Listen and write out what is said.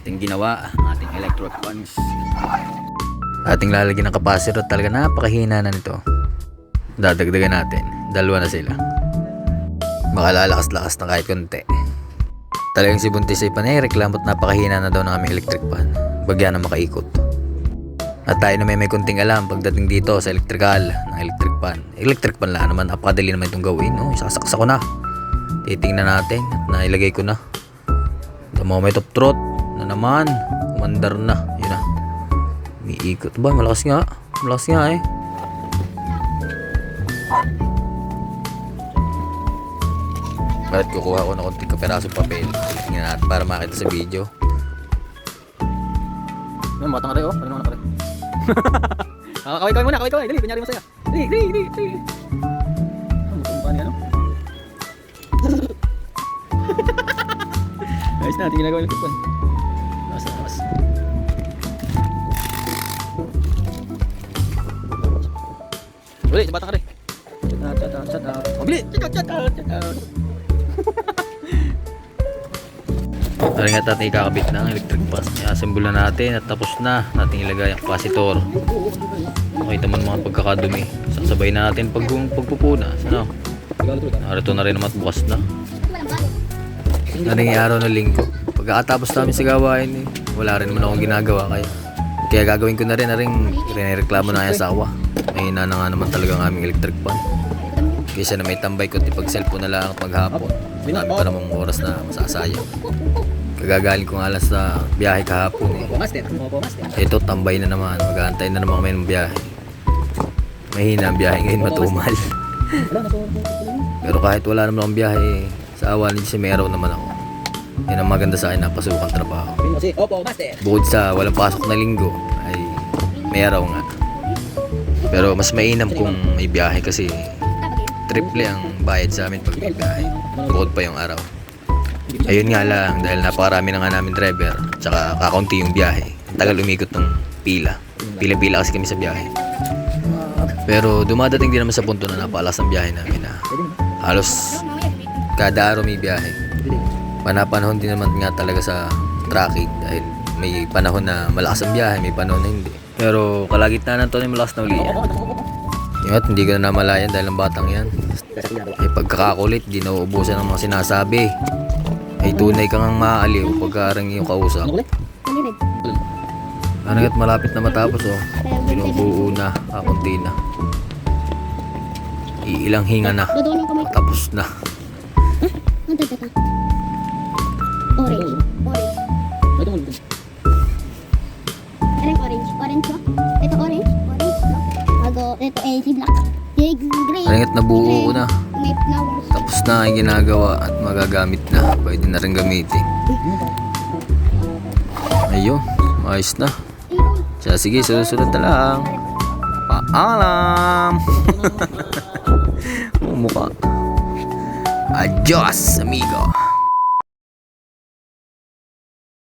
ating ginawa, ating electric fans. Ating lalagyan ng capacitor, talaga napakahina na nito. Dadagdagan natin, dalawa na sila. Baka lalakas-lakas na kahit konti. Talagang si Buntis ay panay-reklamo at napakahina na daw ng aming electric fan. Bagyan na makaikot. At tayo na may konting alam pagdating dito sa electrical ng electric fan. Electric fan lang naman, napakadali naman itong gawin. No? Isasaksa ko na. Titingnan natin at nailagay ko na. The moment of truth na naman. Kumandar na. Yun na. Umiikot ba? Malakas nga. Malakas nga eh. Ba't kukuha ko na konting kapirasong papel. Tingnan natin para makita sa video. Yan, matang ka rin oh. Ano naman ka rin? Kaway-kaway muna, kaway-kaway. Dali, kunyari masaya. Dali. Ang pa niya, no? Ayos na, tingin na gawin yung lakas. Uli, bata ka rin. Chat out. Mabili! Chat out. Tara nga natin ikakabit ng electric bus. I-assemble na natin at tapos na natin ilagay ang capacitor. Makita mo mga pagkakadumi. Sasabay natin pagpupunas. Ano? Narito na rin naman at bukas na. Naring araw na linggo. Pagkatapos namin sa gawain wala rin naman akong ginagawa kaya gagawin ko na rin reklamo na ang asawa. Mahina na nga naman talaga ang aming electric fan. Kaysa na may tambay ko pag cellphone na lang at maghapon. Marami pa namang oras na masasayang. Kagagaling ko nga lang sa biyahe kahapon Ito tambay na naman. Mag-aantay na naman kami ng biyahe. Mahina ang biyahe ngayon, matumal. Pero kahit wala naman akong biyahe, sa awa ni si Mero naman ako. Yan ang maganda sa akin, napasukang trabaho. Bukod sa walang pasok na linggo ay may araw nga. Pero mas mainam kung may biyahe kasi triple ang bayad sa amin pag may biyahe. Bukod pa yung araw. Ayun nga lang, dahil napakarami na nga namin driver, tsaka kakaunti yung biyahe. Ang tagal umikot ng pila. Pila-pila kasi kami sa biyahe. Pero dumadating din naman sa punto na napakalas ang biyahe namin na halos kada araw may biyahe. Panapanahon din naman nga talaga sa traffic dahil may panahon na malakas ang biyahe, may panahon na hindi. Pero kalagitnaan ng taon ay malakas na uli yan. Yung at hindi ko na namalayan dahil ang batang yan. Ay pagkakakulit, di nauubusan ng mga sinasabi. Ay tunay kang maaaliw pagkarang yung kausap. Hanggat malapit na matapos binubuo na, kakunti na. Iilang hinga na, matapos na. Orange. Orange ba? Ito orange. Bago, ito ay black. Green. Hanggat nabuo na. May flowers. Tapos na ang ginagawa at magagamit na. Pwede na rin gamitin. Ayun, ayos na. Siya, sige, sunod na lang. Paalam! Mukha. Adios, amigo!